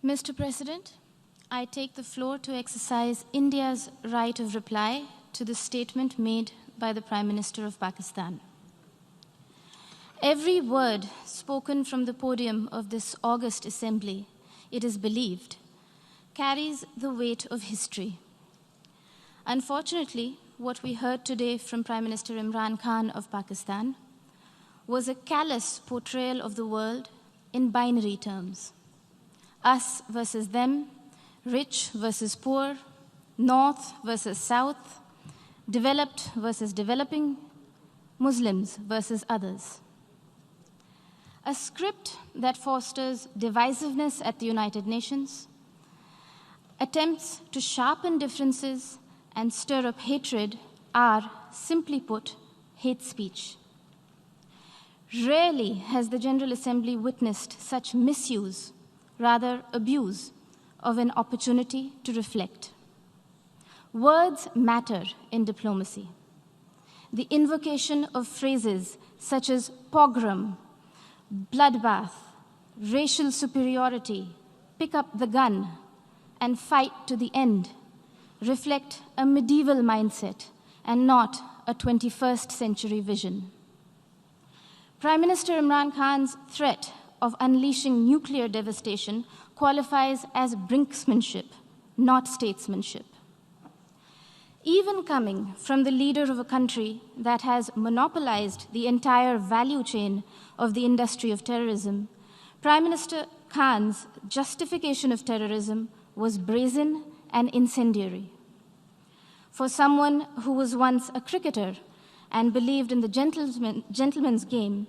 Mr. President, I take the floor to exercise India's right of reply to the statement made by the Prime Minister of Pakistan. Every word spoken from the podium of this august assembly, it is believed, carries the weight of history. Unfortunately, what we heard today from Prime Minister Imran Khan of Pakistan was a callous portrayal of the world in binary terms. Us versus them, rich versus poor, north versus south, developed versus developing, Muslims versus others. A script that fosters divisiveness at the United Nations, attempts to sharpen differences and stir up hatred are, simply put, hate speech. Rarely has the General Assembly witnessed such misuse, rather abuse, of an opportunity to reflect. Words matter in diplomacy. The invocation of phrases such as pogrom, bloodbath, racial superiority, pick up the gun, and fight to the end reflect a medieval mindset and not a 21st century vision. Prime Minister Imran Khan's threat of unleashing nuclear devastation qualifies as brinksmanship, not statesmanship. Even coming from the leader of a country that has monopolized the entire value chain of the industry of terrorism, Prime Minister Khan's justification of terrorism was brazen and incendiary. For someone who was once a cricketer and believed in the gentleman's game,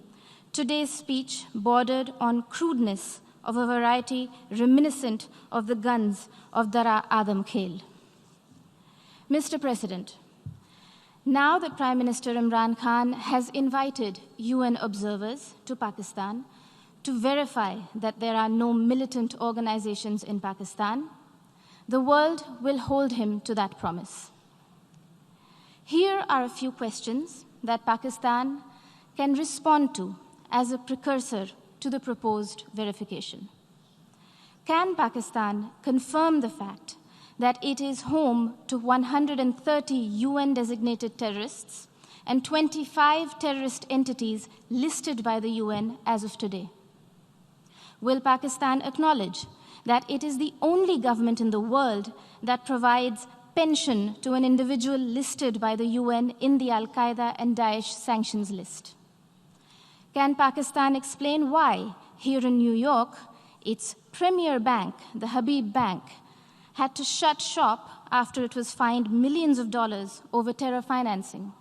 today's speech bordered on crudeness of a variety reminiscent of the guns of Dara Adam Khel. Mr. President, now that Prime Minister Imran Khan has invited UN observers to Pakistan to verify that there are no militant organizations in Pakistan, the world will hold him to that promise. Here are a few questions that Pakistan can respond to as a precursor to the proposed verification. Can Pakistan confirm the fact that it is home to 130 UN-designated terrorists and 25 terrorist entities listed by the UN as of today? Will Pakistan acknowledge that it is the only government in the world that provides pension to an individual listed by the UN in the Al-Qaeda and Daesh sanctions list? Can Pakistan explain why, here in New York, its premier bank, the Habib Bank, had to shut shop after it was fined millions of dollars over terror financing?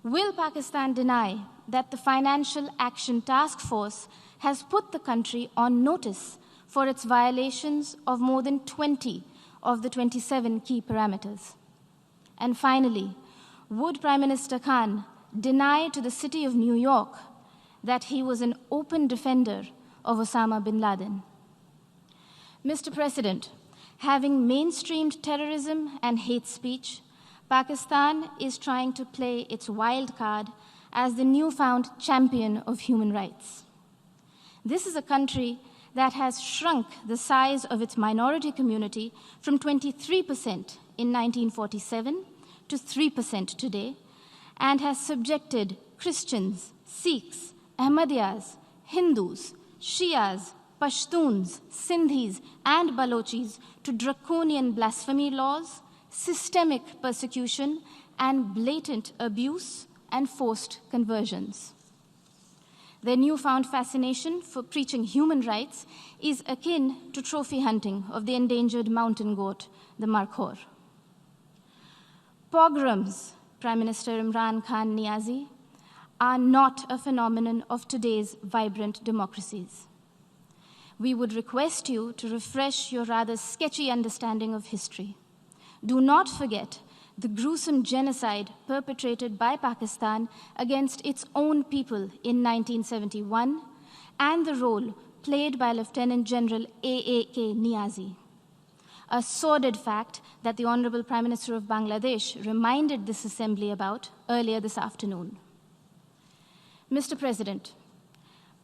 Will Pakistan deny that the Financial Action Task Force has put the country on notice for its violations of more than 20 of the 27 key parameters? And finally, would Prime Minister Khan deny to the city of New York that he was an open defender of Osama bin Laden? Mr. President, having mainstreamed terrorism and hate speech, Pakistan is trying to play its wild card as the newfound champion of human rights. This is a country that has shrunk the size of its minority community from 23% in 1947 to 3% today, and has subjected Christians, Sikhs, Ahmadiyyas, Hindus, Shias, Pashtuns, Sindhis, and Balochis to draconian blasphemy laws, systemic persecution, and blatant abuse and forced conversions. Their newfound fascination for preaching human rights is akin to trophy hunting of the endangered mountain goat, the Markhor. Pogroms, Prime Minister Imran Khan Niazi, are not a phenomenon of today's vibrant democracies. We would request you to refresh your rather sketchy understanding of history. Do not forget the gruesome genocide perpetrated by Pakistan against its own people in 1971 and the role played by Lieutenant General A.A.K. Niazi. A sordid fact that the Honorable Prime Minister of Bangladesh reminded this assembly about earlier this afternoon. Mr. President,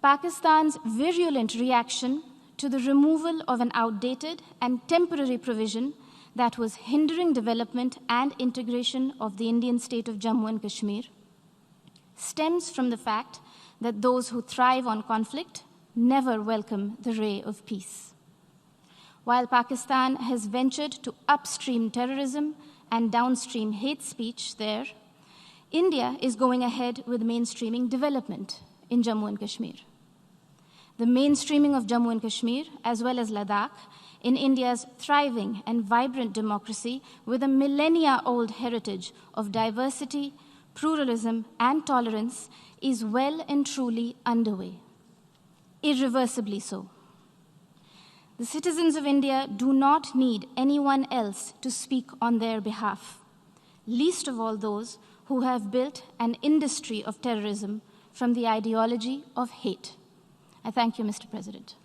Pakistan's virulent reaction to the removal of an outdated and temporary provision that was hindering development and integration of the Indian state of Jammu and Kashmir stems from the fact that those who thrive on conflict never welcome the ray of peace. While Pakistan has ventured to upstream terrorism and downstream hate speech there, India is going ahead with mainstreaming development in Jammu and Kashmir. The mainstreaming of Jammu and Kashmir, as well as Ladakh, in India's thriving and vibrant democracy with a millennia-old heritage of diversity, pluralism, and tolerance is well and truly underway, irreversibly so. The citizens of India do not need anyone else to speak on their behalf, least of all those who have built an industry of terrorism from the ideology of hate. I thank you, Mr. President.